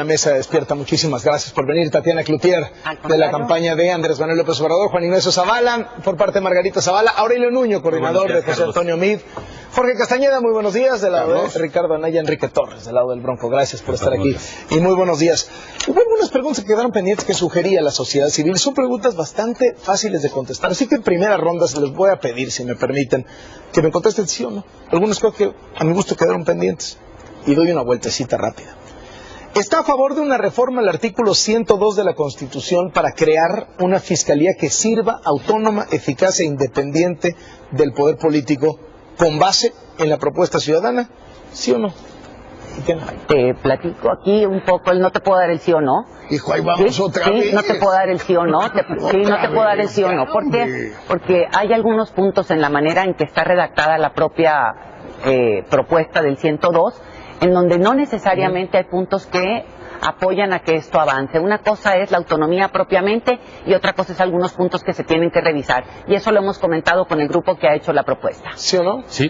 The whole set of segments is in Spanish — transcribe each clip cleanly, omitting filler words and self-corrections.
la mesa despierta. Muchísimas gracias por venir, Tatiana Cloutier, de la campaña de Andrés Manuel López Obrador, Juan Ignacio Zavala, por parte de Margarita Zavala, Aurelio Nuño, coordinador de José Antonio Meade, Jorge Castañeda, muy buenos días, del lado de Ricardo Anaya, Enrique Torres, del lado del Bronco, gracias por estar aquí, y muy buenos días. Hubo algunas preguntas que quedaron pendientes que sugería la sociedad civil, son preguntas bastante fáciles de contestar, así que en primera ronda se les voy a pedir, si me permiten, que me contesten sí o no. Algunas cosas que a mi gusto quedaron pendientes, y doy una vueltecita rápida. ¿Está a favor de una reforma al artículo 102 de la Constitución para crear una fiscalía que sirva, autónoma, eficaz e independiente del poder político con base en la propuesta ciudadana? ¿Sí o no? Te platico aquí un poco, no te puedo dar el sí o no. Hijo, ahí vamos otra vez. Sí, no te puedo dar el sí o no. No te puedo dar el sí o no. ¿Por qué? Porque hay algunos puntos en la manera en que está redactada la propia propuesta del 102, en donde no necesariamente hay puntos que apoyan a que esto avance. Una cosa es la autonomía propiamente y otra cosa es algunos puntos que se tienen que revisar. Y eso lo hemos comentado con el grupo que ha hecho la propuesta. ¿Sí o no? Sí.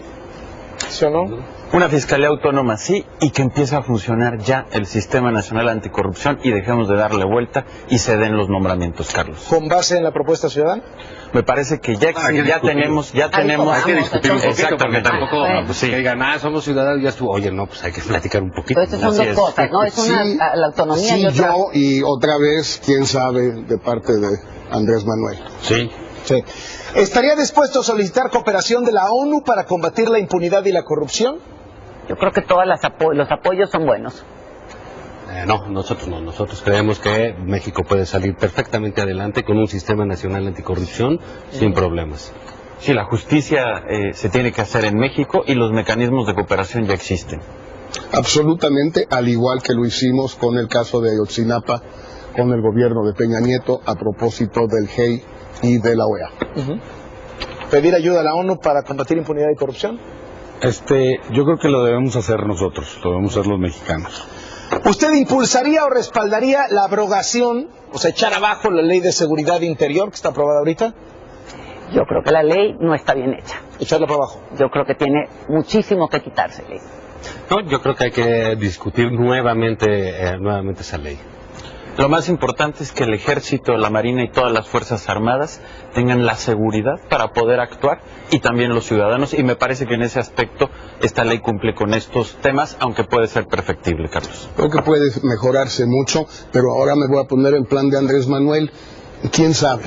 ¿Sí o no? Una fiscalía autónoma, sí, y que empiece a funcionar ya el Sistema Nacional Anticorrupción y dejemos de darle vuelta y se den los nombramientos, Carlos. ¿Con base en la propuesta ciudadana? Me parece que ya tenemos... Hay que discutir un poquito, exacto, porque tampoco pues sí. que digan, somos ciudadanos, ya estuvo. Oye, no, pues hay que platicar un poquito. Pero estas son dos cosas, ¿no? Es una, Sí, la autonomía y otra... yo y otra vez, quién sabe, de parte de Andrés Manuel. Sí. Sí. ¿Estaría dispuesto a solicitar cooperación de la ONU para combatir la impunidad y la corrupción? Yo creo que todos los apoyos son buenos. No, nosotros creemos que México puede salir perfectamente adelante con un sistema nacional anticorrupción sin problemas. Sí, la justicia se tiene que hacer en México y los mecanismos de cooperación ya existen. Absolutamente, al igual que lo hicimos con el caso de Ayotzinapa, con el gobierno de Peña Nieto, a propósito del GEI y de la OEA. ¿Pedir ayuda a la ONU para combatir impunidad y corrupción? Yo creo que lo debemos hacer nosotros, lo debemos hacer los mexicanos. ¿Usted impulsaría o respaldaría la abrogación, o sea, echar abajo la ley de seguridad interior que está aprobada ahorita? Yo creo que la ley no está bien hecha. Echarla para abajo. Yo creo que tiene muchísimo que quitársele. No, yo creo que hay que discutir nuevamente esa ley. Lo más importante es que el Ejército, la Marina y todas las Fuerzas Armadas tengan la seguridad para poder actuar y también los ciudadanos, y me parece que en ese aspecto esta ley cumple con estos temas, aunque puede ser perfectible, Carlos. Creo que puede mejorarse mucho, pero ahora me voy a poner en plan de Andrés Manuel. ¿Quién sabe?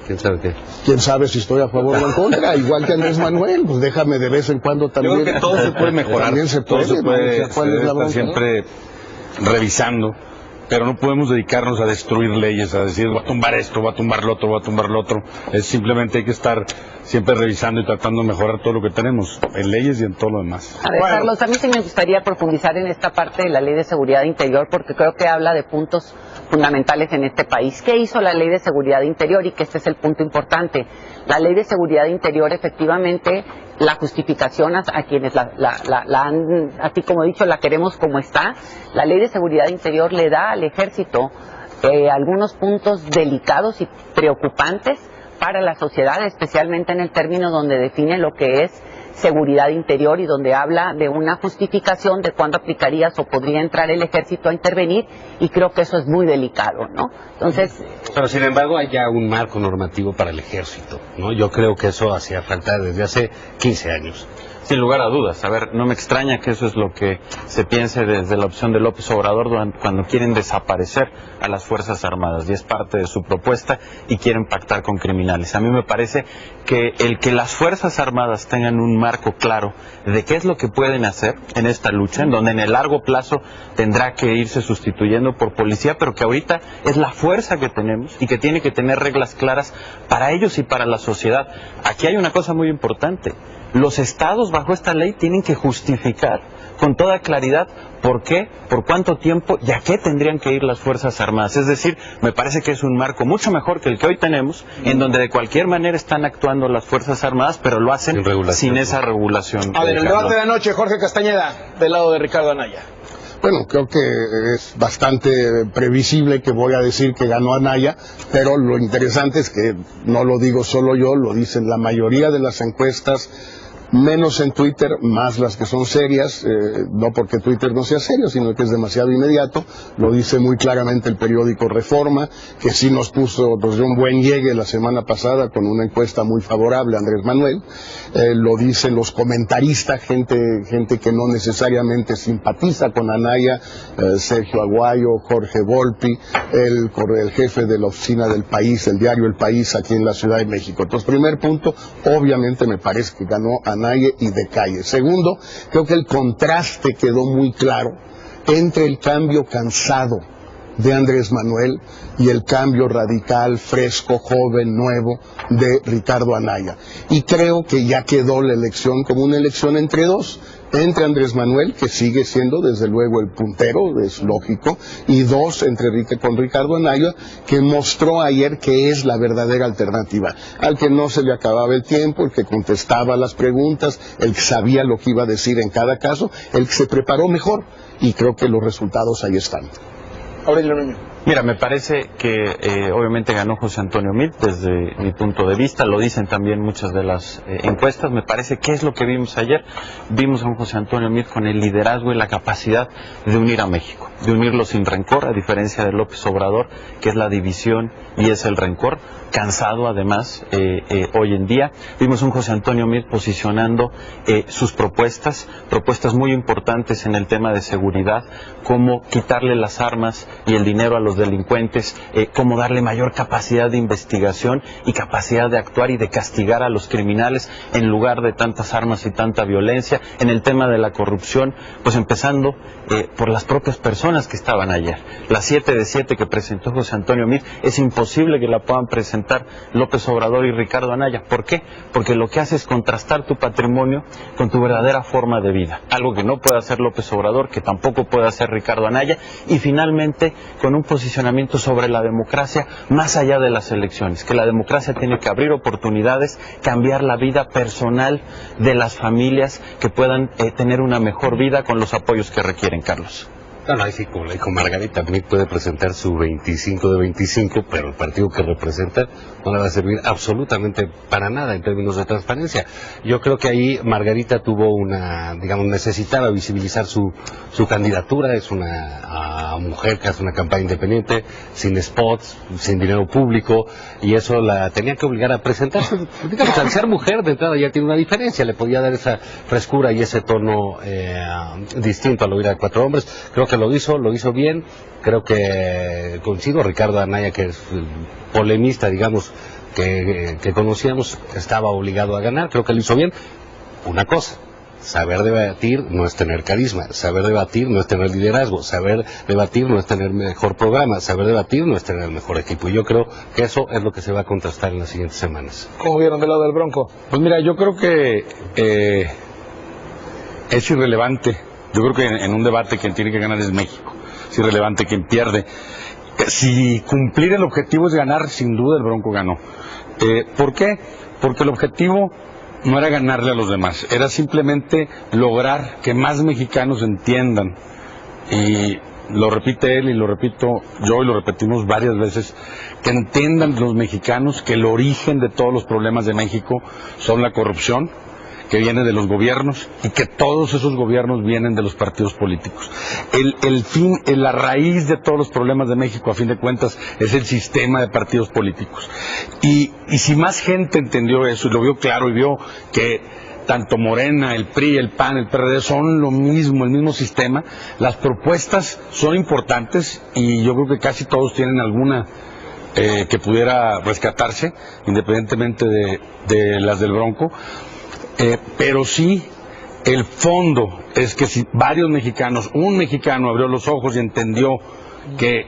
¿Quién sabe qué? ¿Quién sabe si estoy a favor o en contra? Igual que Andrés Manuel, pues déjame de vez en cuando también. Yo creo que todo se puede mejorar, También se puede, todo se puede, ¿no? ¿Cuál es la bronca? siempre revisando, pero no podemos dedicarnos a destruir leyes, a decir, va a tumbar esto, va a tumbar lo otro, va a tumbar lo otro. Simplemente hay que estar siempre revisando y tratando de mejorar todo lo que tenemos, en leyes y en todo lo demás. A ver, Carlos, a mí sí me gustaría profundizar en esta parte de la Ley de Seguridad Interior, porque creo que habla de puntos fundamentales en este país. ¿Qué hizo la Ley de Seguridad Interior? Y que este es el punto importante. La Ley de Seguridad Interior, efectivamente, la justificación a quienes la han, así como he dicho, la queremos como está. La Ley de Seguridad Interior le da al Ejército algunos puntos delicados y preocupantes para la sociedad, especialmente en el término donde define lo que es seguridad interior y donde habla de una justificación de cuándo aplicarías o podría entrar el Ejército a intervenir, y creo que eso es muy delicado, ¿no? Entonces... Pero sin embargo hay ya un marco normativo para el Ejército, ¿no? Yo creo que eso hacía falta desde hace 15 años. Sin lugar a dudas. A ver, no me extraña que eso es lo que se piense desde la opción de López Obrador cuando quieren desaparecer a las Fuerzas Armadas, y es parte de su propuesta, y quieren pactar con criminales. A mí me parece que el que las Fuerzas Armadas tengan un marco claro de qué es lo que pueden hacer en esta lucha, en donde en el largo plazo tendrá que irse sustituyendo por policía, pero que ahorita es la fuerza que tenemos y que tiene que tener reglas claras para ellos y para la sociedad. Aquí hay una cosa muy importante. Los estados bajo esta ley tienen que justificar con toda claridad por qué, por cuánto tiempo y a qué tendrían que ir las Fuerzas Armadas. Es decir, me parece que es un marco mucho mejor que el que hoy tenemos, en donde de cualquier manera están actuando las Fuerzas Armadas, pero lo hacen sin esa regulación. A ver, el debate de anoche, Jorge Castañeda, del lado de Ricardo Anaya. Bueno, creo que es bastante previsible que voy a decir que ganó Anaya, pero lo interesante es que no lo digo solo yo, lo dicen la mayoría de las encuestas menos en Twitter, más las que son serias, no porque Twitter no sea serio, sino que es demasiado inmediato. Lo dice muy claramente el periódico Reforma, que sí nos dio un buen llegue la semana pasada con una encuesta muy favorable a Andrés Manuel. Lo dicen los comentaristas, gente que no necesariamente simpatiza con Anaya, Sergio Aguayo, Jorge Volpi, el jefe de la oficina del País, el diario El País aquí en la Ciudad de México. Entonces, primer punto, obviamente me parece que ganó Anaya y de calle. Segundo, creo que el contraste quedó muy claro entre el cambio cansado de Andrés Manuel y el cambio radical, fresco, joven, nuevo de Ricardo Anaya. Y creo que ya quedó la elección como una elección entre dos. Entre Andrés Manuel, que sigue siendo desde luego el puntero, es lógico, y dos, con Ricardo Anaya, que mostró ayer que es la verdadera alternativa, al que no se le acababa el tiempo, el que contestaba las preguntas, el que sabía lo que iba a decir en cada caso, el que se preparó mejor, y creo que los resultados ahí están. Aurelio Nuño. Mira, me parece que obviamente ganó José Antonio Meade desde mi punto de vista, lo dicen también muchas de las encuestas. Me parece que es lo que vimos ayer. Vimos a un José Antonio Meade con el liderazgo y la capacidad de unir a México, de unirlo sin rencor, a diferencia de López Obrador, que es la división y es el rencor, cansado además hoy en día. Vimos a un José Antonio Meade posicionando sus propuestas muy importantes en el tema de seguridad, como quitarle las armas y el dinero a los delincuentes, cómo darle mayor capacidad de investigación y capacidad de actuar y de castigar a los criminales en lugar de tantas armas y tanta violencia. En el tema de la corrupción, pues empezando por las propias personas que estaban ayer. Las 7 de 7 que presentó José Antonio Meade, es imposible que la puedan presentar López Obrador y Ricardo Anaya. ¿Por qué? Porque lo que hace es contrastar tu patrimonio con tu verdadera forma de vida, algo que no puede hacer López Obrador, que tampoco puede hacer Ricardo Anaya, y finalmente con un posicionamiento sobre la democracia más allá de las elecciones, que la democracia tiene que abrir oportunidades, cambiar la vida personal de las familias, que puedan tener una mejor vida con los apoyos que requieren, Carlos. Bueno, ahí sí, como le dijo Margarita, Meade puede presentar su 25 de 25, pero el partido que representa no le va a servir absolutamente para nada en términos de transparencia. Yo creo que ahí Margarita tuvo necesitaba visibilizar su candidatura. Es una mujer que hace una campaña independiente, sin spots, sin dinero público, y eso la tenía que obligar a presentarse. Digamos, al ser mujer de entrada ya tiene una diferencia, le podía dar esa frescura y ese tono distinto al oír a cuatro hombres. Creo que lo hizo bien. Creo que coincido, Ricardo Anaya, que es el polemista, digamos, que conocíamos, estaba obligado a ganar. Creo que lo hizo bien. Una cosa, saber debatir no es tener carisma, saber debatir no es tener liderazgo, saber debatir no es tener mejor programa, saber debatir no es tener el mejor equipo. Y yo creo que eso es lo que se va a contrastar en las siguientes semanas. ¿Cómo vieron del lado del Bronco? Pues mira, yo creo que es irrelevante. Yo creo que en un debate quien tiene que ganar es México. Es irrelevante quien pierde. Si cumplir el objetivo es ganar, sin duda el Bronco ganó. ¿Por qué? Porque el objetivo no era ganarle a los demás, era simplemente lograr que más mexicanos entiendan, y lo repite él y lo repito yo y lo repetimos varias veces, que entiendan los mexicanos que el origen de todos los problemas de México son la corrupción, que viene de los gobiernos, y que todos esos gobiernos vienen de los partidos políticos. La raíz de todos los problemas de México, a fin de cuentas, es el sistema de partidos políticos. Y si más gente entendió eso, y lo vio claro, y vio que tanto Morena, el PRI, el PAN, el PRD son lo mismo, el mismo sistema, las propuestas son importantes, y yo creo que casi todos tienen alguna que pudiera rescatarse, independientemente de las del Bronco. Pero sí, el fondo es que si varios mexicanos, un mexicano abrió los ojos y entendió que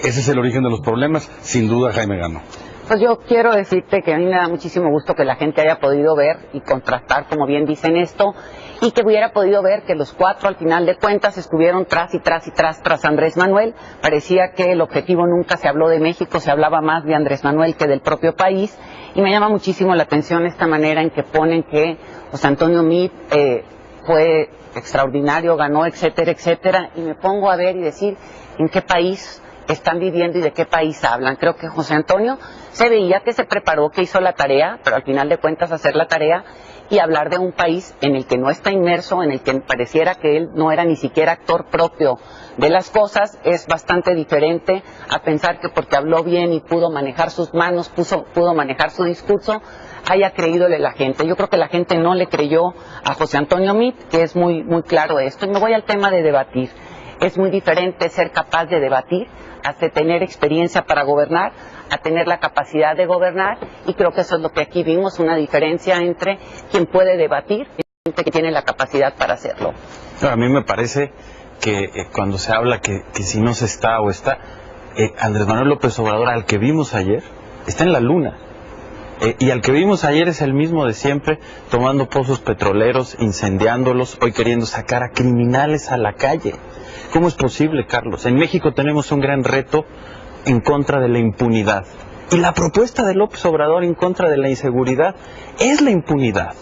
ese es el origen de los problemas, sin duda Jaime ganó. Pues yo quiero decirte que a mí me da muchísimo gusto que la gente haya podido ver y contrastar, como bien dicen esto, y que hubiera podido ver que los cuatro al final de cuentas estuvieron tras Andrés Manuel. Parecía que el objetivo nunca se habló de México, se hablaba más de Andrés Manuel que del propio país, y me llama muchísimo la atención esta manera en que ponen que José Antonio Meade fue extraordinario, ganó, etcétera, etcétera, y me pongo a ver y decir en qué país están viviendo y de qué país hablan. Creo que José Antonio se veía que se preparó, que hizo la tarea, pero al final de cuentas hacer la tarea y hablar de un país en el que no está inmerso, en el que pareciera que él no era ni siquiera actor propio de las cosas, es bastante diferente a pensar que porque habló bien y pudo manejar sus manos, pudo manejar su discurso, haya creídole la gente. Yo creo que la gente no le creyó a José Antonio Meade, que es muy claro esto. Y me voy al tema de debatir. Es muy diferente ser capaz de debatir, hasta tener experiencia para gobernar, a tener la capacidad de gobernar, y creo que eso es lo que aquí vimos, una diferencia entre quien puede debatir y gente que tiene la capacidad para hacerlo. A mí me parece que cuando se habla que si no se está o está, Andrés Manuel López Obrador, al que vimos ayer, está en la luna. Y al que vimos ayer es el mismo de siempre, tomando pozos petroleros, incendiándolos, hoy queriendo sacar a criminales a la calle. ¿Cómo es posible, Carlos? En México tenemos un gran reto en contra de la impunidad. Y la propuesta de López Obrador en contra de la inseguridad es la impunidad.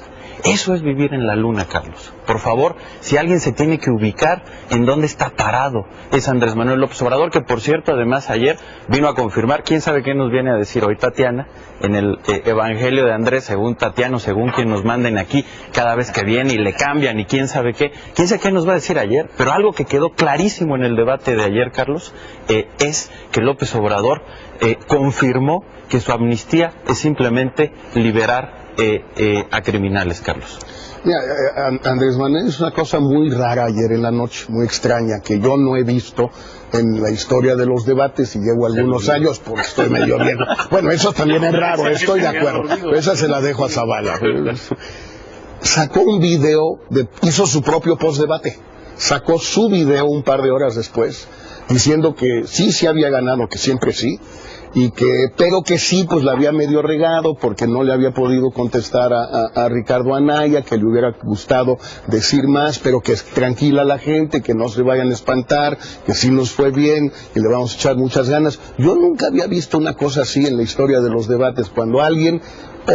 Eso es vivir en la luna, Carlos. Por favor, si alguien se tiene que ubicar en dónde está parado, es Andrés Manuel López Obrador, que por cierto, además ayer vino a confirmar, quién sabe qué nos viene a decir hoy Tatiana, en el Evangelio de Andrés, según Tatiano, según quien nos manden aquí, cada vez que viene y le cambian y quién sabe qué nos va a decir ayer, pero algo que quedó clarísimo en el debate de ayer, Carlos, es que López Obrador confirmó que su amnistía es simplemente liberar a criminales, Carlos. Mira, Andrés Manuel, es una cosa muy rara ayer en la noche, muy extraña, que yo no he visto en la historia de los debates, y llevo algunos años porque estoy medio viejo. Bueno, eso también es raro, estoy de acuerdo, pero esa se la dejo a Zavala. Sacó un video, hizo su propio post-debate, sacó su video un par de horas después, diciendo que sí había ganado, que siempre sí, pero que sí, pues la había medio regado porque no le había podido contestar a Ricardo Anaya, que le hubiera gustado decir más, pero que tranquila la gente, que no se vayan a espantar, que sí nos fue bien, que le vamos a echar muchas ganas. Yo nunca había visto una cosa así en la historia de los debates, cuando alguien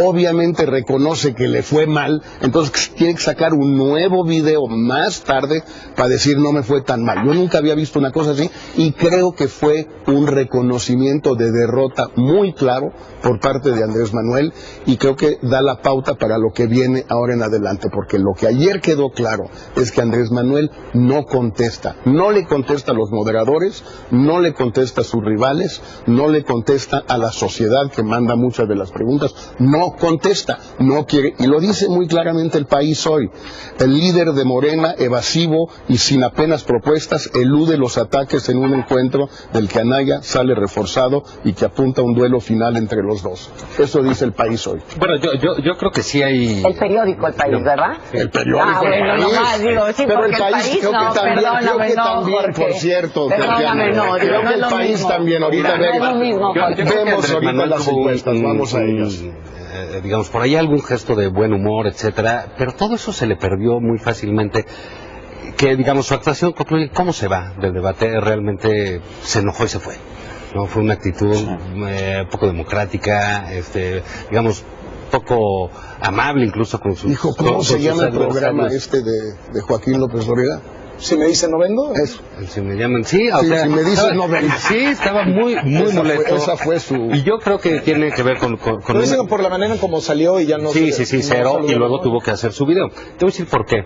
obviamente reconoce que le fue mal, entonces tiene que sacar un nuevo video más tarde para decir no me fue tan mal. Yo nunca había visto una cosa así, y creo que fue un reconocimiento de derrota muy claro por parte de Andrés Manuel, y creo que da la pauta para lo que viene ahora en adelante, porque lo que ayer quedó claro es que Andrés Manuel no contesta, no le contesta a los moderadores, no le contesta a sus rivales, no le contesta a la sociedad que manda muchas de las preguntas, no contesta, no quiere, y lo dice muy claramente El País hoy. El líder de Morena, evasivo y sin apenas propuestas, elude los ataques en un encuentro del que Anaya sale reforzado y que apunta a un duelo final entre los dos. Eso dice El País hoy. Bueno, yo creo que sí hay... El periódico El País, ¿verdad? El periódico El bueno, País. nomás digo, sí, pero porque El País creo no, que también, perdóname, por cierto, perdóname, no, creo que no El es lo País mismo. también, ahorita No es lo mismo, Jorge. vemos ahorita las encuestas, vamos a ellas. Digamos, por ahí algún gesto de buen humor, etcétera, pero todo eso se le perdió muy fácilmente. Que, digamos, su actuación concluye, ¿cómo se va del debate? Realmente se enojó y se fue. No, fue una actitud poco democrática, digamos, poco amable incluso con sus... Dijo, ¿cómo se llama el programa de Joaquín López Dóriga? Si me dicen no vengo, Eso. Si me llaman, sí, o sea, si me dicen no vengo. Sí, estaba muy molesto. Esa fue su... Y yo creo que tiene que ver con lo dicen por la manera en cómo salió y ya no... Sí, cero, no y luego tuvo que hacer su video. Te voy a decir por qué.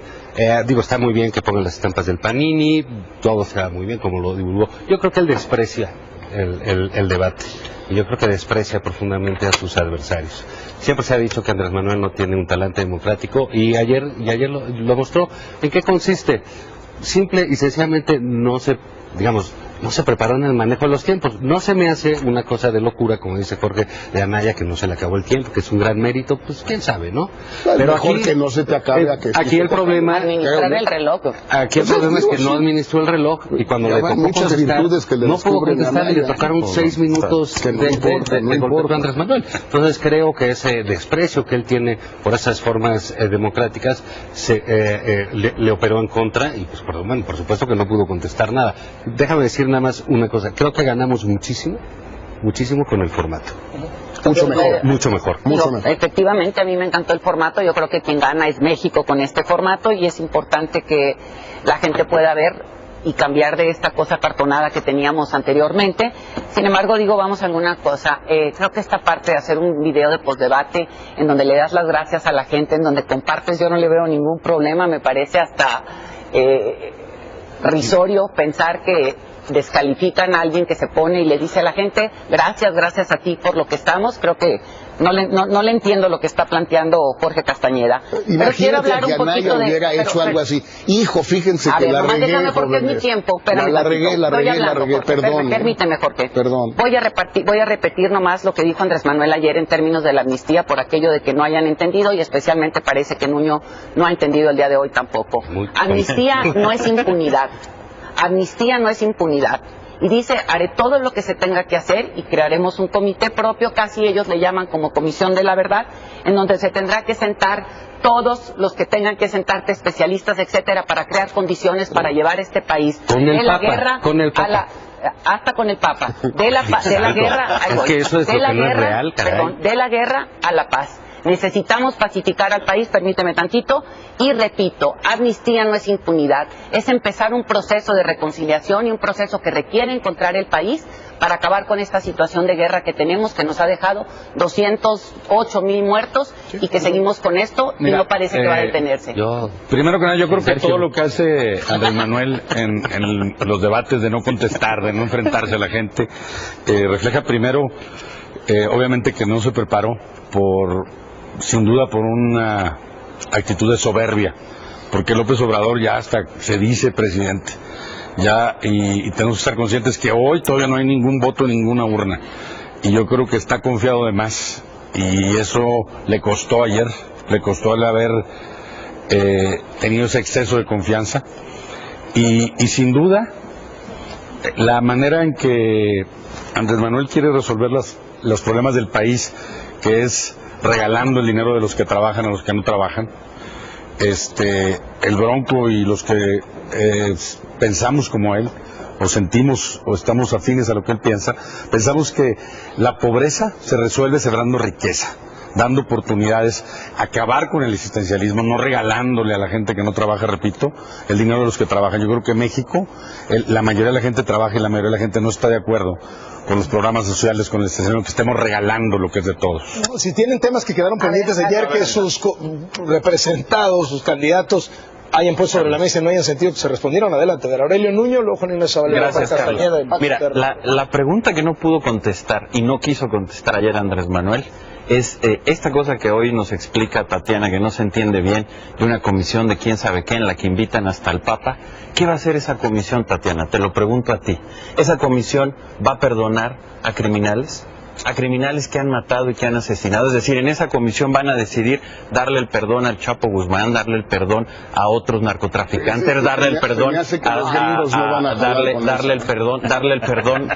Digo, está muy bien que pongan las estampas del Panini, todo está muy bien como lo divulgó. Yo creo que él desprecia el debate. Y yo creo que desprecia profundamente a sus adversarios. Siempre se ha dicho que Andrés Manuel no tiene un talante democrático, y ayer lo mostró. ¿En qué consiste? Simple y sencillamente no se preparó en el manejo de los tiempos. No se me hace una cosa de locura, como dice Jorge, de Anaya, que no se le acabó el tiempo, que es un gran mérito, pues quién sabe, ¿no? Pero aquí que no se te acabe. Aquí el problema... Administrar el reloj. Aquí el problema es que no administró el reloj, y cuando le tocó contestar, no pudo contestar, y le tocaron 6 minutos de golpe a Andrés Manuel. Entonces creo que ese desprecio que él tiene por esas formas democráticas le operó en contra, y pues por supuesto que no pudo contestar nada. Déjame decir nada más una cosa, creo que ganamos muchísimo con el formato. Mucho mejor. Efectivamente, a mí me encantó el formato. Yo creo que quien gana es México con este formato, y es importante que la gente pueda ver y cambiar de esta cosa cartonada que teníamos anteriormente. Sin embargo, digo, vamos a alguna cosa. Creo que esta parte de hacer un video de postdebate en donde le das las gracias a la gente, en donde compartes, yo no le veo ningún problema, me parece hasta risorio pensar que descalifican a alguien que se pone y le dice a la gente gracias a ti por lo que estamos. Creo que no le entiendo lo que está planteando Jorge Castañeda. Imagínate que Anaya hubiera hecho algo así. Hijo, fíjense que la regué. Déjame porque es mi tiempo. La regué, perdón. Permíteme, Jorge. Perdón. Voy a repetir nomás lo que dijo Andrés Manuel ayer en términos de la amnistía, por aquello de que no hayan entendido, y especialmente parece que Nuño no ha entendido el día de hoy tampoco. Amnistía no es impunidad. Amnistía no es impunidad. Y dice, haré todo lo que se tenga que hacer y crearemos un comité propio, casi ellos le llaman como Comisión de la Verdad, en donde se tendrá que sentar todos los que tengan que sentarte, especialistas, etcétera, para crear condiciones para llevar este país de la guerra a la... Hasta con el Papa, de la guerra, es que eso es lo que no es real, caray. De la guerra a la paz. Necesitamos pacificar al país, permíteme tantito, y repito, amnistía no es impunidad, es empezar un proceso de reconciliación y un proceso que requiere encontrar el país para acabar con esta situación de guerra que tenemos, que nos ha dejado 208,000 muertos y que seguimos con esto y no parece que va a detenerse. Primero que nada, yo creo que todo lo que hace Andrés Manuel en los debates de no contestar, de no enfrentarse a la gente, refleja primero, obviamente, que no se preparó sin duda por una actitud de soberbia, porque López Obrador ya hasta se dice presidente, ya, y tenemos que estar conscientes que hoy todavía no hay ningún voto en ninguna urna, y yo creo que está confiado de más, y eso le costó ayer, le costó el haber tenido ese exceso de confianza, y sin duda la manera en que Andrés Manuel quiere resolver los problemas del país, que es regalando el dinero de los que trabajan a los que no trabajan. El Bronco y los que pensamos como él, o sentimos o estamos afines a lo que él piensa, pensamos que la pobreza se resuelve sembrando riqueza, dando oportunidades, acabar con el existencialismo, no regalándole a la gente que no trabaja, repito, el dinero de los que trabajan. Yo creo que en México la mayoría de la gente trabaja y la mayoría de la gente no está de acuerdo con los programas sociales, con el que estemos regalando lo que es de todos. Si tienen temas que quedaron pendientes de ayer, que sus representados, sus candidatos hayan puesto sobre la mesa y no hayan sentido que se respondieron, adelante. De Aurelio Nuño, luego Juan Inés Zavala. Gracias, Carlos. Mira, la pregunta que no pudo contestar y no quiso contestar ayer Andrés Manuel es esta cosa que hoy nos explica Tatiana, que no se entiende bien, de una comisión de quién sabe qué, en la que invitan hasta el Papa. ¿Qué va a hacer esa comisión, Tatiana? Te lo pregunto a ti. ¿Esa comisión va a perdonar a criminales? A criminales que han matado y que han asesinado. Es decir, en esa comisión van a decidir darle el perdón al Chapo Guzmán, darle el perdón a otros narcotraficantes, darle el perdón darle el perdón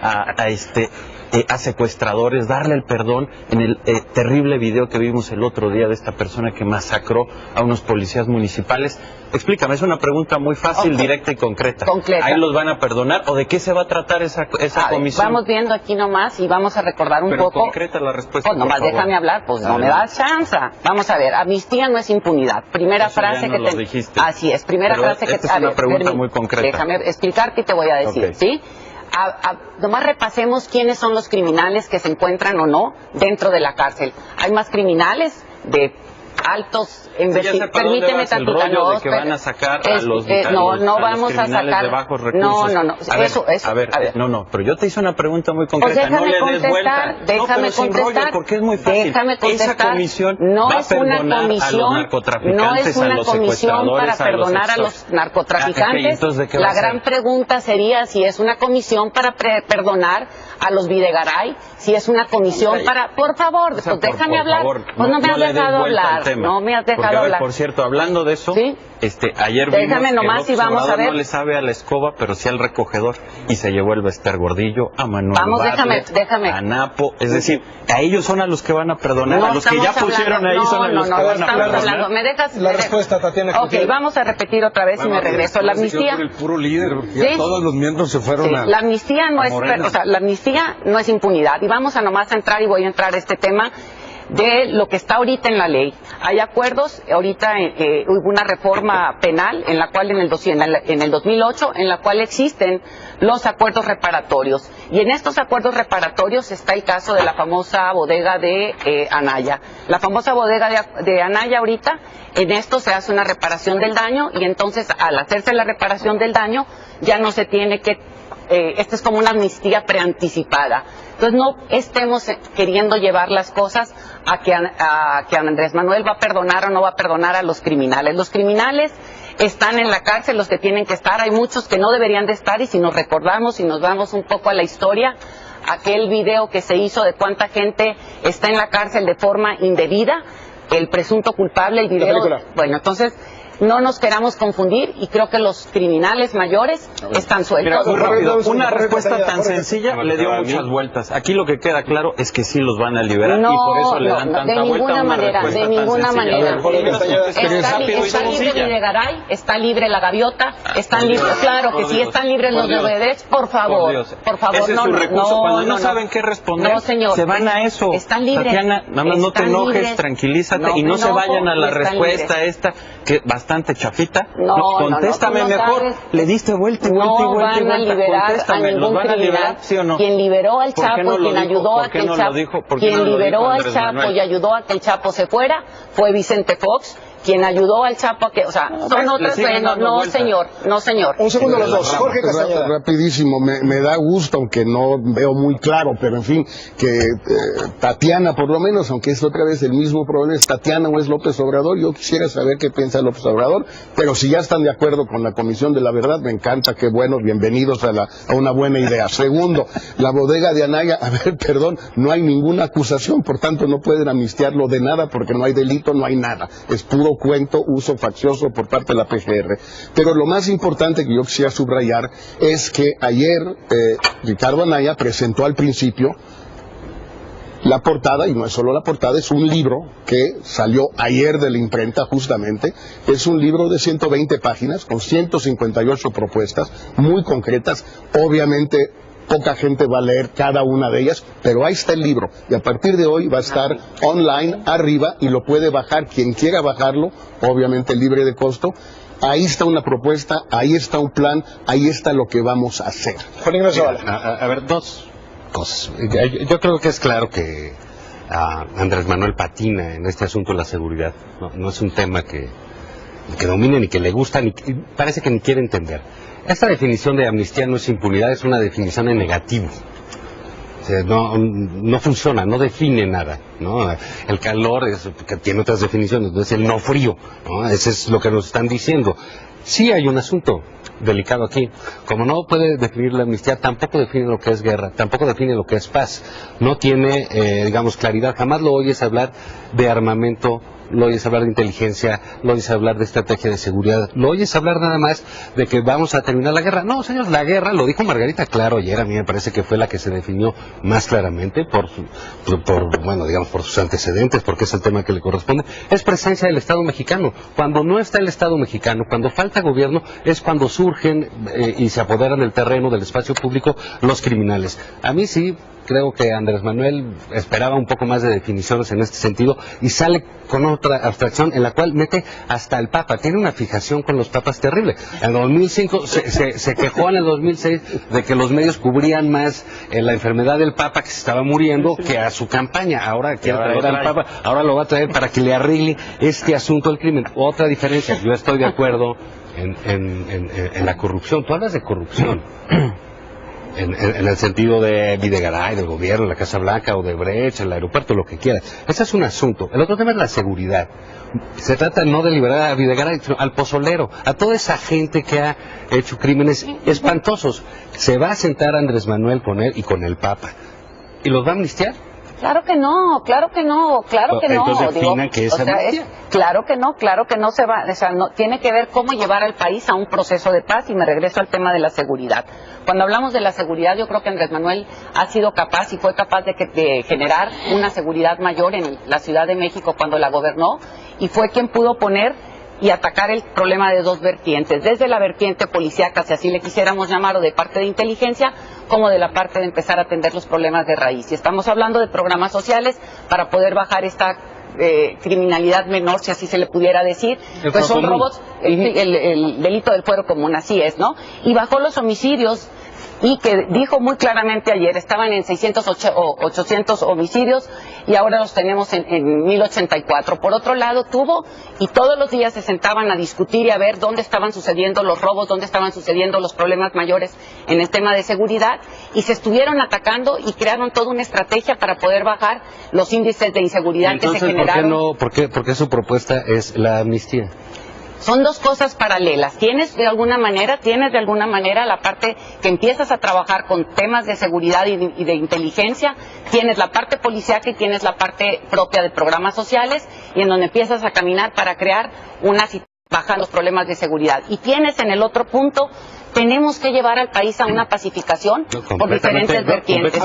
a secuestradores, darle el perdón en el terrible video que vimos el otro día de esta persona que masacró a unos policías municipales. Explícame, es una pregunta muy fácil, directa y concreta. ¿Ahí los van a perdonar o de qué se va a tratar esa comisión? Vamos viendo aquí nomás y vamos a recordar un poco. Concreta la respuesta. Pues nomás déjame hablar, pues no me das chance. Vamos a ver, amnistía no es impunidad. Primera frase que te dijiste. Así es, primera frase que te. Es una pregunta muy concreta. Déjame explicarte y te voy a decir, ¿sí? Nomás repasemos quiénes son los criminales que se encuentran o no dentro de la cárcel. Hay más criminales de altos permíteme tantito, no, que van a sacar a los no vamos a sacar de bajos recursos. No, eso a ver, no, pero yo te hice una pregunta muy concreta, pues no le des vuelta. Déjame contestar, porque es muy fácil. Déjame contestar. Esa comisión no va es a una perdonar comisión, a los narcotraficantes, no es una a los comisión para secuestradores, perdonar a los narcotraficantes. Entonces, ¿de qué va la a ser? gran pregunta sería si es una comisión para perdonar a los Videgaray, si es una comisión para, por favor, pues déjame hablar. Pues no me has dejado hablar, no me has dejado hablar. Por cierto, hablando de eso, ¿sí? Ayer déjame vimos nomás que y vamos a ver. No le sabe a la escoba, pero sí al recogedor, y se llevó el Bester Gordillo, a Manuel déjame. a Napo, es decir, a ellos son a los que van a perdonar, no a los que ya pusieron ahí son a los que van a perdonar. ¿Me dejas? La respuesta, Tatiana. Ok, vamos a repetir otra vez y me regreso. La amnistía. El puro líder, ¿sí? Todos los miembros se fueron a. La amnistía no es, la amnistía no es impunidad. Y vamos a nomás entrar y voy a entrar a este tema. de lo que está ahorita en la ley. Hay acuerdos, ahorita hubo una reforma penal en la cual en el 2008, en la cual existen los acuerdos reparatorios. Y en estos acuerdos reparatorios está el caso de la famosa bodega de Anaya. La famosa bodega de Anaya ahorita, en esto se hace una reparación del daño y entonces al hacerse la reparación del daño ya no se tiene que... esta es como una amnistía preanticipada. Entonces no estemos queriendo llevar las cosas a que Andrés Manuel va a perdonar o no va a perdonar a los criminales. Los criminales están en la cárcel, los que tienen que estar. Hay muchos que no deberían de estar, y si nos recordamos y nos vamos un poco a la historia, aquel video que se hizo de cuánta gente está en la cárcel de forma indebida, el presunto culpable, el video. Bueno, entonces no nos queramos confundir, y creo que los criminales mayores están sueltos. Mira, muy rápido, una respuesta tan sencilla le dio muchas vueltas. Aquí lo que queda claro es que sí los van a liberar, y por eso le dan tanta vuelta a una respuesta de ninguna tan manera. sencilla. Está libre Videgaray, está libre la Gaviota, están libres, claro que sí, están libres los de Odebrecht, por favor. Ese es su recurso. Cuando no saben qué responder, se van a eso. Están libres. Tatiana, nada más no te enojes, tranquilízate y no se vayan a la respuesta esta, que bastante chafita. Contéstame mejor. Le diste vuelta y vuelta y vuelta y vuelta. Contéstame, ¿los van a liberar, sí o no? Quien liberó al Chapo, quien ayudó a que el Chapo, quien liberó al Chapo y ayudó a que el Chapo se fuera, fue Vicente Fox. Quien ayudó al Chapo a que, o sea, son otras, no señor. Un segundo los dos. Jorge Castañeda. Rapidísimo, me da gusto, aunque no veo muy claro, pero en fin, que Tatiana, por lo menos, aunque es otra vez el mismo problema, es Tatiana o es López Obrador. Yo quisiera saber qué piensa López Obrador, pero si ya están de acuerdo con la Comisión de la Verdad, me encanta, qué bueno, bienvenidos a una buena idea. Segundo, la bodega de Anaya, a ver, perdón, no hay ninguna acusación, por tanto no pueden amnistiarlo de nada porque no hay delito, no hay nada, es puro cuento, uso faccioso por parte de la PGR. Pero lo más importante que yo quisiera subrayar es que ayer Ricardo Anaya presentó al principio la portada, y no es solo la portada, es un libro que salió ayer de la imprenta justamente. Es un libro de 120 páginas con 158 propuestas muy concretas. Obviamente poca gente va a leer cada una de ellas, pero ahí está el libro, y a partir de hoy va a estar online arriba y lo puede bajar quien quiera bajarlo, obviamente libre de costo. Ahí está una propuesta, ahí está un plan, ahí está lo que vamos a hacer. A ver, dos cosas. Yo creo que es claro que Andrés Manuel patina en este asunto de la seguridad. No es un tema que domine ni que le gusta, ni parece que ni quiere entender. Esta definición de amnistía no es impunidad, es una definición en negativo. O sea, no funciona, no define nada, ¿no? El calor que tiene otras definiciones, no es el no frío, ¿no? Eso es lo que nos están diciendo. Sí hay un asunto delicado aquí. Como no puede definir la amnistía, tampoco define lo que es guerra, tampoco define lo que es paz. No tiene, digamos, claridad. Jamás lo oyes hablar de armamento, lo oyes hablar de inteligencia, lo oyes hablar de estrategia de seguridad, lo oyes hablar nada más de que vamos a terminar la guerra. No, señores, la guerra, lo dijo Margarita claro ayer, a mí me parece que fue la que se definió más claramente por sus antecedentes, porque es el tema que le corresponde, es presencia del Estado mexicano. Cuando no está el Estado mexicano, cuando falta gobierno, es cuando surgen y se apoderan del terreno, del espacio público, los criminales. A mí sí creo que Andrés Manuel esperaba un poco más de definiciones en este sentido y sale con otra abstracción en la cual mete hasta el Papa. Tiene una fijación con los papas terrible. En 2005 se quejó en el 2006 de que los medios cubrían más la enfermedad del Papa que se estaba muriendo que a su campaña. Ahora quiere traer al Papa, ahora lo va a traer para que le arregle este asunto del crimen. Otra diferencia, yo estoy de acuerdo en la corrupción. Tú hablas de corrupción. En el sentido de Videgaray, del gobierno, la Casa Blanca, Odebrecht, el aeropuerto, lo que quieras. Ese es un asunto. El otro tema es la seguridad. Se trata no de liberar a Videgaray, sino al pozolero, a toda esa gente que ha hecho crímenes espantosos. Se va a sentar Andrés Manuel con él y con el Papa. ¿Y los va a amnistiar? Claro que no. Entonces definan que es amnistía. Claro que no se va, o sea, no, tiene que ver cómo llevar al país a un proceso de paz, y me regreso al tema de la seguridad. Cuando hablamos de la seguridad, yo creo que Andrés Manuel ha sido capaz y fue capaz de generar una seguridad mayor en la Ciudad de México cuando la gobernó, y fue quien pudo poner y atacar el problema de dos vertientes, desde la vertiente policíaca, si así le quisiéramos llamar, o de parte de inteligencia, como de la parte de empezar a atender los problemas de raíz. Y estamos hablando de programas sociales para poder bajar esta criminalidad menor, si así se le pudiera decir, pues son robos, el delito del fuero común, así es, ¿no? Y bajó los homicidios, y que dijo muy claramente ayer, estaban en 600 o 800 homicidios y ahora los tenemos en 1084. Por otro lado, y todos los días se sentaban a discutir y a ver dónde estaban sucediendo los robos, dónde estaban sucediendo los problemas mayores en el tema de seguridad, y se estuvieron atacando y crearon toda una estrategia para poder bajar los índices de inseguridad. Entonces, que se generaron. ¿por qué su propuesta es la amnistía? Son dos cosas paralelas. Tienes de alguna manera la parte que empiezas a trabajar con temas de seguridad y de inteligencia, tienes la parte policíaca y tienes la parte propia de programas sociales, y en donde empiezas a caminar para crear bajar los problemas de seguridad. Y tienes en el otro punto, tenemos que llevar al país a una pacificación por diferentes vertientes.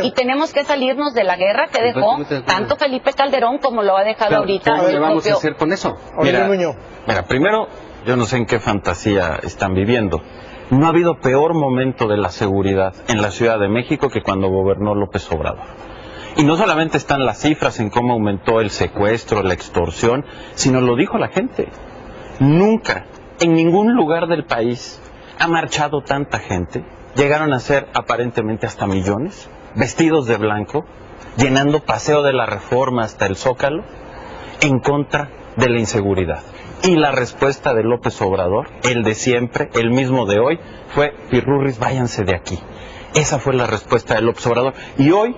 Y tenemos que salirnos de la guerra que dejó tanto Felipe Calderón como lo ha dejado ahorita. ¿Qué vamos a hacer con eso? Mira, primero, yo no sé en qué fantasía están viviendo. No ha habido peor momento de la seguridad en la Ciudad de México que cuando gobernó López Obrador. Y no solamente están las cifras en cómo aumentó el secuestro, la extorsión, sino lo dijo la gente. Nunca, en ningún lugar del país, ha marchado tanta gente. Llegaron a ser aparentemente hasta millones, vestidos de blanco, llenando Paseo de la Reforma hasta el Zócalo, en contra de la inseguridad. Y la respuesta de López Obrador, el de siempre, el mismo de hoy, fue: pirurris, váyanse de aquí. Esa fue la respuesta de López Obrador. Y hoy,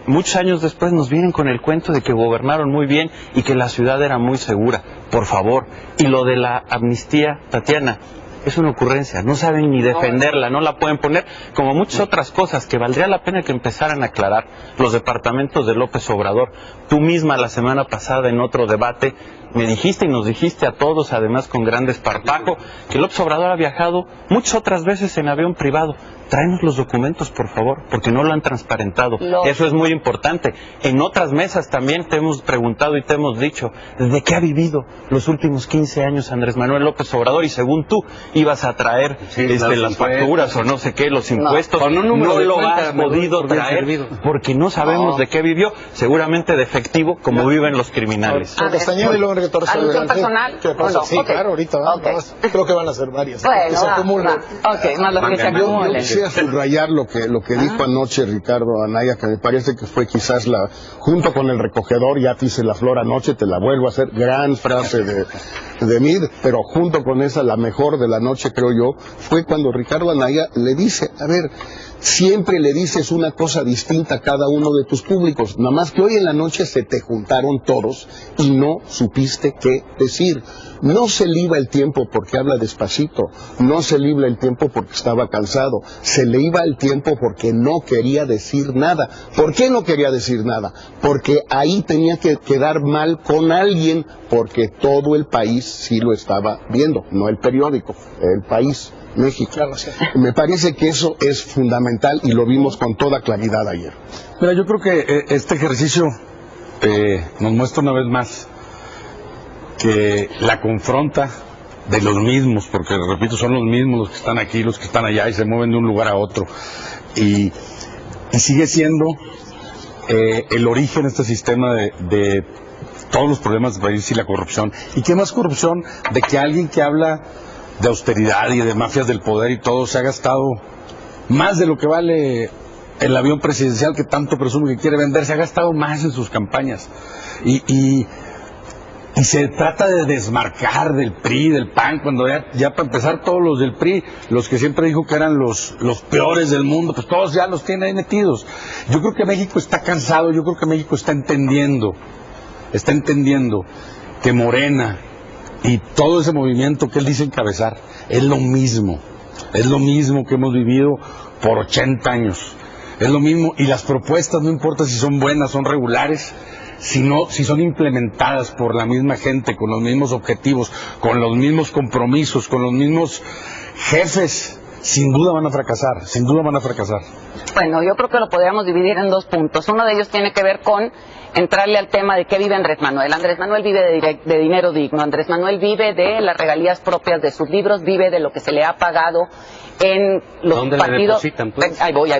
muchos años después, nos vienen con el cuento de que gobernaron muy bien y que la ciudad era muy segura. Por favor. Y lo de la amnistía, Tatiana, es una ocurrencia, no saben ni defenderla, no la pueden poner, como muchas otras cosas que valdría la pena que empezaran a aclarar los departamentos de López Obrador. Tú misma la semana pasada en otro debate me dijiste y nos dijiste a todos, además con gran desparpajo, que López Obrador ha viajado muchas otras veces en avión privado. Tráenos los documentos, por favor, porque no lo han transparentado. Eso es muy importante. En otras mesas también te hemos preguntado y te hemos dicho, ¿de qué ha vivido los últimos 15 años Andrés Manuel López Obrador? Y según tú ibas a traer las facturas o no sé qué, los impuestos. No lo has podido traer porque no sabemos de qué vivió. Seguramente de efectivo, como viven los criminales. Castañeda y luego Enrique Torres. ¿Algo personal? ¿Qué pasa? Sí, claro, ahorita. Creo que van a ser varias. Bueno, que se acumulen. más las que se acumulen. Yo quisiera subrayar lo que dijo anoche Ricardo Anaya, que me parece que fue quizás junto con el recogedor, ya te hice la flor anoche, te la vuelvo a hacer, gran frase de Mid, pero junto con esa, la mejor de la noche, creo yo, fue cuando Ricardo Anaya le dice, a ver, siempre le dices una cosa distinta a cada uno de tus públicos, nada más que hoy en la noche se te juntaron todos y no supiste qué decir. No se le iba el tiempo porque habla despacito, no se le iba el tiempo porque estaba cansado, se le iba el tiempo porque no quería decir nada. ¿Por qué no quería decir nada? Porque ahí tenía que quedar mal con alguien, porque todo el país sí lo estaba viendo, no el periódico, el país. México. Claro, sí. Me parece que eso es fundamental y lo vimos con toda claridad ayer. Mira, yo creo que este ejercicio nos muestra una vez más que la confronta de los mismos, porque repito, son los mismos los que están aquí, los que están allá y se mueven de un lugar a otro. Y sigue siendo el origen de este sistema de todos los problemas del país y la corrupción. ¿Y qué más corrupción de que alguien que habla de austeridad y de mafias del poder y todo se ha gastado más de lo que vale el avión presidencial que tanto presume que quiere vender? Se ha gastado más en sus campañas y se trata de desmarcar del PRI, del PAN, cuando ya para empezar todos los del PRI, los que siempre dijo que eran los peores del mundo, pues todos ya los tienen ahí metidos. Yo creo que México está cansado, yo creo que México está entendiendo que Morena y todo ese movimiento que él dice encabezar es lo mismo que hemos vivido por 80 años, es lo mismo, y las propuestas no importa si son buenas, son regulares, si son implementadas por la misma gente, con los mismos objetivos, con los mismos compromisos, con los mismos jefes sin duda van a fracasar, sin duda van a fracasar. Bueno, yo creo que lo podríamos dividir en dos puntos. Uno de ellos tiene que ver con entrarle al tema de qué vive Andrés Manuel. Andrés Manuel vive de dinero digno. Andrés Manuel vive de las regalías propias de sus libros, vive de lo que se le ha pagado en los ¿Dónde partidos. le depositan, pues? Ahí voy.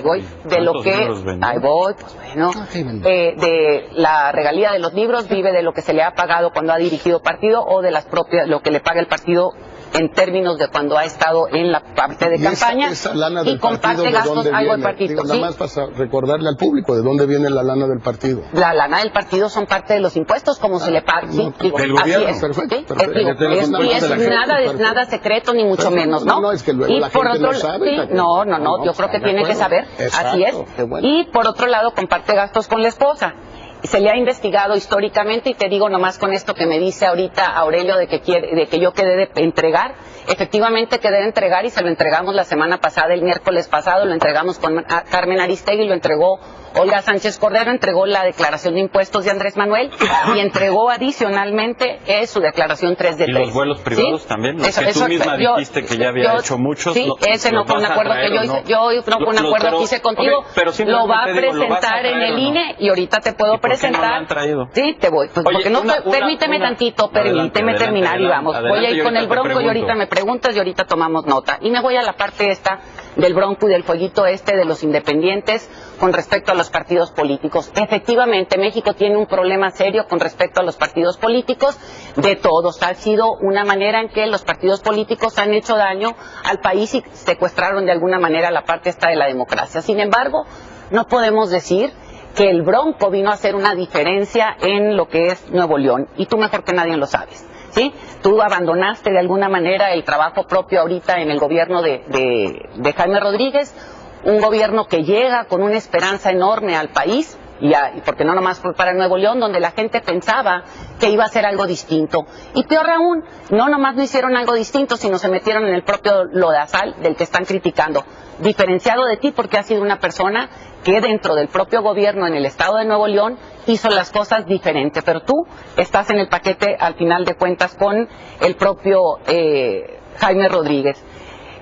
De lo que ahí voy, pues bueno. De la regalía de los libros vive de lo que se le ha pagado cuando ha dirigido partido o de las propias lo que le paga el partido en términos de cuando ha estado en la parte de campaña esa lana del y comparte partido, gastos algo del partido. Digo, nada más para recordarle al público de dónde viene la lana del partido. La lana del partido son parte de los impuestos, como se le paga. Sí, digo, del así gobierno. es. Perfecto, ¿sí? perfecto. Y es nada secreto, ni mucho menos, ¿no? No, es que luego y la por gente otro no sabe. sí, no, yo creo que tiene que saber. Exacto, así es. qué bueno. Y por otro lado, comparte gastos con la esposa. Se le ha investigado históricamente, y te digo nomás con esto que me dice ahorita Aurelio de que yo quedé de entregar. Efectivamente quedé de entregar y se lo entregamos la semana pasada, el miércoles pasado, lo entregamos con Carmen Aristegui, lo entregó Olga Sánchez Cordero, entregó la declaración de impuestos de Andrés Manuel y entregó adicionalmente su declaración 3 de 3. ¿Y los vuelos privados también? Los que tú misma dijiste que ya había hecho muchos. Sí, ese no fue un acuerdo que yo hice. Yo no fue un acuerdo que hice contigo. Okay, pero lo va a presentar en el INE y ahorita te puedo presentar. ¿Por qué no lo han traído? Sí, te voy. Pues porque no, permíteme tantito, permíteme terminar y vamos. Voy a ir con el Bronco y ahorita me preguntas y ahorita tomamos nota. Y me voy a la parte esta del Bronco y del fueguito de los independientes con respecto a los partidos políticos. Efectivamente, México tiene un problema serio con respecto a los partidos políticos de todos. Ha sido una manera en que los partidos políticos han hecho daño al país y secuestraron de alguna manera la parte esta de la democracia. Sin embargo, no podemos decir que el Bronco vino a hacer una diferencia en lo que es Nuevo León, y tú mejor que nadie lo sabes. ¿Sí? Tú abandonaste de alguna manera el trabajo propio ahorita en el gobierno de Jaime Rodríguez, un gobierno que llega con una esperanza enorme al país, y porque no nomás fue para Nuevo León, donde la gente pensaba que iba a ser algo distinto. Y peor aún, no nomás no hicieron algo distinto, sino se metieron en el propio lodazal del que están criticando. Diferenciado de ti porque has sido una persona que dentro del propio gobierno en el estado de Nuevo León hizo las cosas diferentes, pero tú estás en el paquete al final de cuentas con el propio Jaime Rodríguez.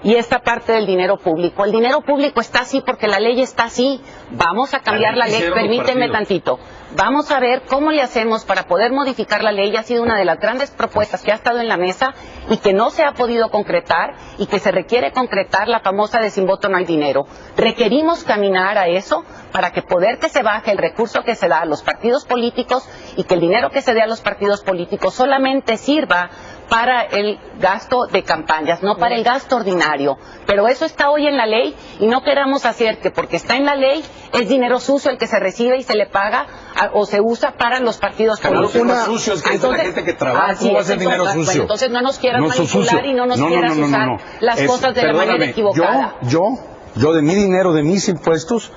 Y esta parte del dinero público, el dinero público está así porque la ley está así. Vamos a cambiar la ley, permíteme tantito. Vamos a ver cómo le hacemos para poder modificar la ley. Ha sido una de las grandes propuestas que ha estado en la mesa y que no se ha podido concretar, y que se requiere concretar la famosa de sin voto no hay dinero. Requerimos caminar a eso para que se baje el recurso que se da a los partidos políticos, y que el dinero que se dé a los partidos políticos solamente sirva para el gasto de campañas, no para el gasto ordinario. Pero eso está hoy en la ley, y no queramos hacer que porque está en la ley es dinero sucio el que se recibe y se le paga o se usa para los partidos políticos. No sucio, es que es la gente que trabaja. ¿Cómo va a ser dinero sucio? Bueno, entonces no nos quieras manipular y no nos quieras usar las cosas de la manera equivocada. Yo de mi dinero, de mis impuestos,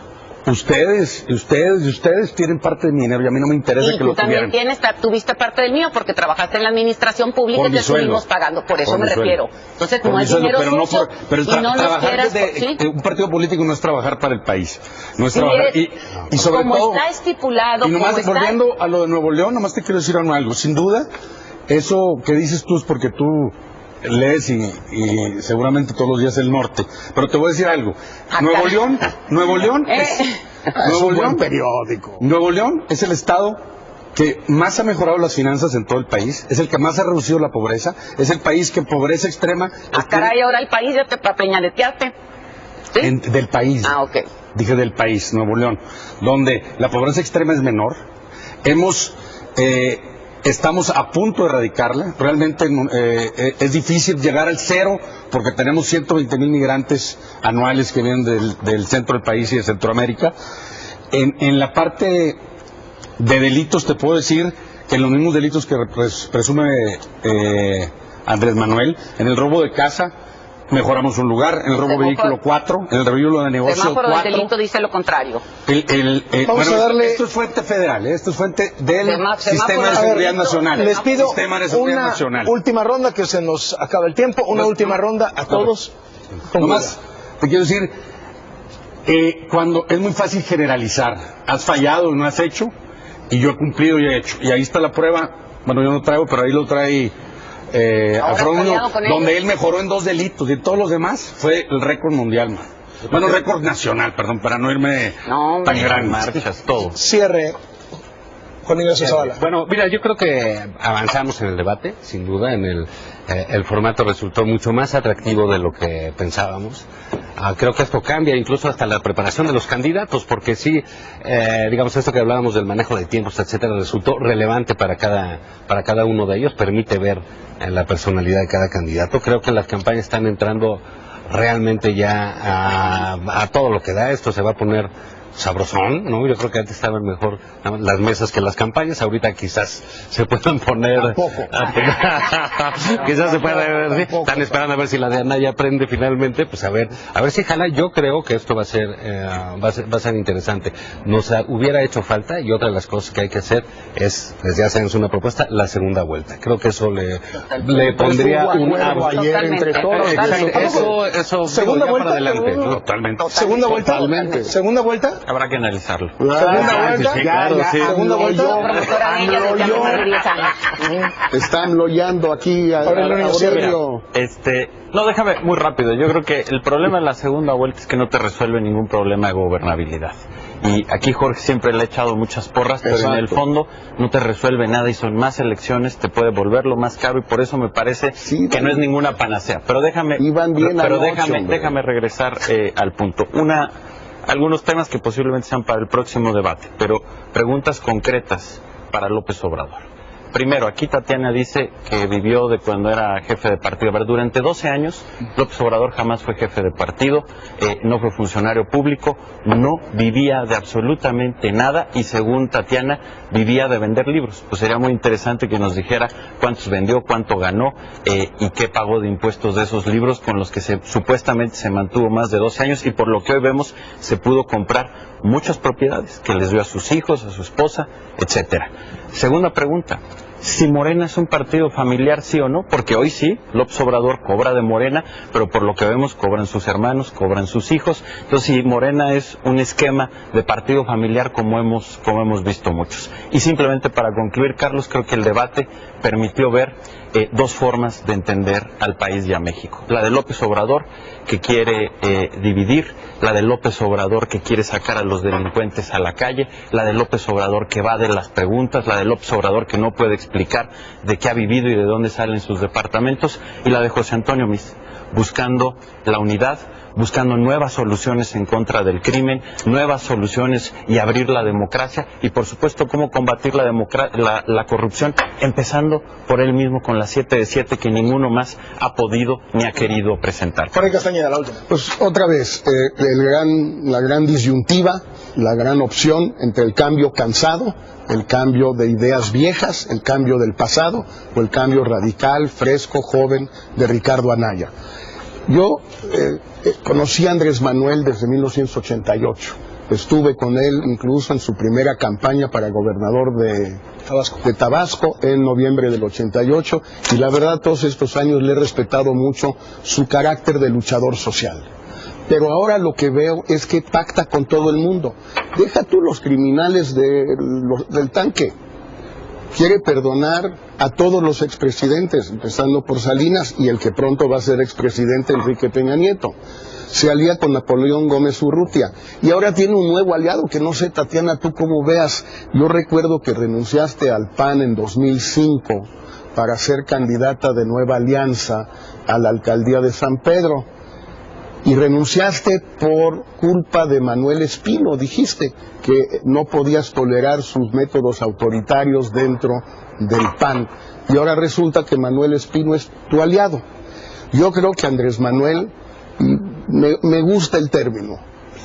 ustedes tienen parte de mi dinero, y a mí no me interesa que lo tuvieran. Y tú también tuviste parte del mío porque trabajaste en la administración pública y te estuvimos pagando, por eso me refiero. Entonces no es dinero sucio, y no nos quieras... Un partido político no es trabajar para el país, no es trabajar, y sobre como todo... está estipulado... Y nomás volviendo a lo de Nuevo León, nomás te quiero decir algo, sin duda, eso que dices tú es porque tú lees y seguramente todos los días el norte, pero te voy a decir algo. Nuevo León es un buen periódico. Nuevo León es el estado que más ha mejorado las finanzas en todo el país, es el que más ha reducido la pobreza, es el país que pobreza extrema... caray, ahora el país ya te peñaleteaste. ¿Sí? Del país. Ok. Dije del país, Nuevo León, donde la pobreza extrema es menor. Estamos a punto de erradicarla. Realmente es difícil llegar al cero porque tenemos 120,000 migrantes anuales que vienen del centro del país y de Centroamérica. En la parte de delitos te puedo decir que en los mismos delitos que presume Andrés Manuel, en el robo de casa mejoramos un lugar, en el robo de vehículo 4, en el vehículo de negocio 4. El delito dice lo contrario. Vamos a darle... Esto es fuente federal, esto es fuente del Sistema de Seguridad Nacional. Les pido una última ronda, que se nos acaba el tiempo, última ronda a todos. Nomás te quiero decir, cuando es muy fácil generalizar, has fallado y no has hecho, y yo he cumplido y he hecho, y ahí está la prueba. Bueno, yo no traigo, pero ahí lo trae Alfredo Muñoz, peleado con donde él mejoró en 2 delitos y todos los demás fue el récord mundial, man. Bueno, récord nacional, perdón, para no irme tan grande. Marchas, todo. Cierre. Juan Ignacio Zavala. Bueno, mira, yo creo que avanzamos en el debate, sin duda, el formato resultó mucho más atractivo de lo que pensábamos. Creo que esto cambia incluso hasta la preparación de los candidatos, porque sí, digamos, esto que hablábamos del manejo de tiempos, etcétera, resultó relevante para cada uno de ellos, permite ver la personalidad de cada candidato. Creo que las campañas están entrando realmente ya a todo lo que da. Esto se va a poner sabrosón, ¿no? Yo creo que antes estaban mejor las mesas que las campañas, ahorita quizás se puedan poner quizás se puedan ver, ¿sí? Están esperando a ver si la de Anaya aprende finalmente, pues a ver si jala. Yo creo que esto va a ser interesante. Nos hubiera hecho falta, y otra de las cosas que hay que hacer es, desde hace años una propuesta, la segunda vuelta. Creo que eso le pondría un ayer entre todos. Eso Segunda vuelta, para adelante, ¿no? Totalmente. ¿Segunda vuelta? Totalmente. ¿Segunda vuelta? Habrá que analizarlo. ¿Segunda vuelta? Sí, claro, sí. ¿Segunda vuelta? Promotora de ella desde hace más de 10 años. Están loyando aquí a Aurelio. No, déjame muy rápido. Yo creo que el problema de la segunda vuelta es que no te resuelve ningún problema de gobernabilidad. Y aquí Jorge siempre le ha echado muchas porras, pero en el fondo no te resuelve nada y son más elecciones, te puede volverlo más caro y por eso me parece que no es ninguna panacea. Pero déjame regresar al punto. Algunos temas que posiblemente sean para el próximo debate, pero preguntas concretas para López Obrador. Primero, aquí Tatiana dice que vivió de cuando era jefe de partido. A ver, durante 12 años López Obrador jamás fue jefe de partido, no fue funcionario público, no vivía de absolutamente nada y según Tatiana vivía de vender libros. Pues sería muy interesante que nos dijera cuántos vendió, cuánto ganó y qué pagó de impuestos de esos libros con los que supuestamente se mantuvo más de 12 años y por lo que hoy vemos se pudo comprar muchas propiedades que les dio a sus hijos, a su esposa, etcétera. Segunda pregunta, si Morena es un partido familiar, sí o no, porque hoy sí, López Obrador cobra de Morena, pero por lo que vemos cobran sus hermanos, cobran sus hijos, entonces si Morena es un esquema de partido familiar como hemos visto muchos. Y simplemente para concluir, Carlos, creo que el debate permitió ver dos formas de entender al país y a México. La de López Obrador, que quiere dividir, la de López Obrador que quiere sacar a los delincuentes a la calle, la de López Obrador que va de las preguntas, la de López Obrador que no puede explicar de qué ha vivido y de dónde salen sus departamentos, y la de José Antonio Meade, buscando la unidad, buscando nuevas soluciones en contra del crimen, nuevas soluciones y abrir la democracia y por supuesto cómo combatir la corrupción, empezando por él mismo con las 7 de 7 que ninguno más ha podido ni ha querido presentar. Jorge Castañeda, la última. Pues otra vez, la gran disyuntiva, la gran opción entre el cambio cansado, el cambio de ideas viejas, el cambio del pasado o el cambio radical, fresco, joven de Ricardo Anaya. Yo conocí a Andrés Manuel desde 1988. Estuve con él incluso en su primera campaña para gobernador de Tabasco en noviembre del 88 y la verdad todos estos años le he respetado mucho su carácter de luchador social. Pero ahora lo que veo es que pacta con todo el mundo. Deja tú los criminales del tanque. Quiere perdonar a todos los expresidentes, empezando por Salinas y el que pronto va a ser expresidente, Enrique Peña Nieto. Se alía con Napoleón Gómez Urrutia. Y ahora tiene un nuevo aliado que no sé, Tatiana, tú cómo veas. Yo recuerdo que renunciaste al PAN en 2005 para ser candidata de Nueva Alianza a la alcaldía de San Pedro. Y renunciaste por culpa de Manuel Espino, dijiste que no podías tolerar sus métodos autoritarios dentro del PAN. Y ahora resulta que Manuel Espino es tu aliado. Yo creo que Andrés Manuel, me gusta el término,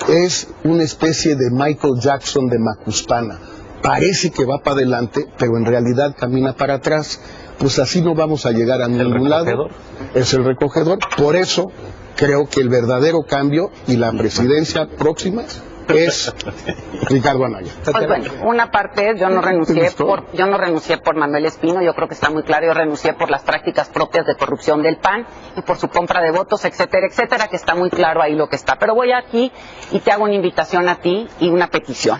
es una especie de Michael Jackson de Macuspana. Parece que va para adelante, pero en realidad camina para atrás. Pues así no vamos a llegar a ningún lado. Es el recogedor, por eso creo que el verdadero cambio y la presidencia próxima es Ricardo Anaya. Pues bueno, una parte es, yo no renuncié por Manuel Espino, yo creo que está muy claro, yo renuncié por las prácticas propias de corrupción del PAN y por su compra de votos, etcétera, etcétera, que está muy claro ahí lo que está. Pero voy aquí y te hago una invitación a ti y una petición.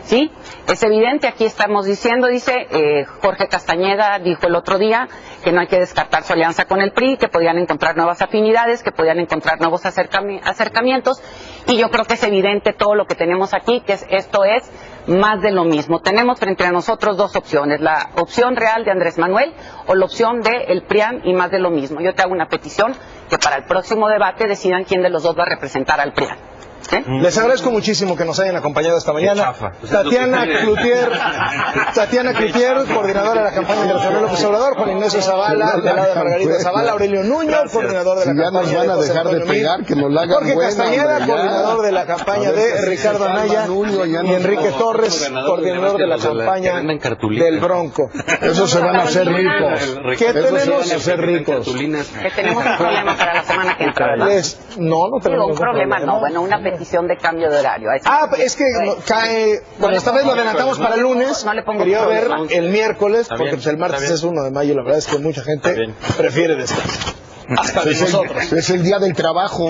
¿sí? Es evidente, aquí estamos diciendo, dice Jorge Castañeda dijo el otro día que no hay que descartar su alianza con el PRI, que podían encontrar nuevas afinidades, que podían encontrar nuevos acercamientos, y yo creo que es evidente todo lo que tenemos aquí, que esto es más de lo mismo. Tenemos frente a nosotros dos opciones, la opción real de Andrés Manuel o la opción de el PRIAN y más de lo mismo. Yo te hago una petición que para el próximo debate decidan quién de los dos va a representar al PRIAN. ¿Sí? Les agradezco muchísimo que nos hayan acompañado esta mañana. Tatiana Cloutier, coordinadora de la campaña de Andrés Manuel López Obrador, Juan Ignacio Zavala, del lado de Margarita Zavala, Aurelio Nuño, coordinador de la campaña de José Antonio Meade, Jorge Castañeda, coordinador de la campaña de Ricardo Anaya, y Enrique Torres, coordinador de la campaña del Bronco. Esos se van a hacer ricos. ¿Qué tenemos? Se van a hacer ricos. Que tenemos un problema para la semana que entra, ¿verdad? No tenemos un problema, no, bueno, una petición de cambio de horario. Es que cae, bueno, esta vez lo adelantamos para el lunes, quería ver el miércoles, porque pues el martes es 1 de mayo, la verdad es que mucha gente prefiere descansar. Hasta de nosotros. Es el día del trabajo.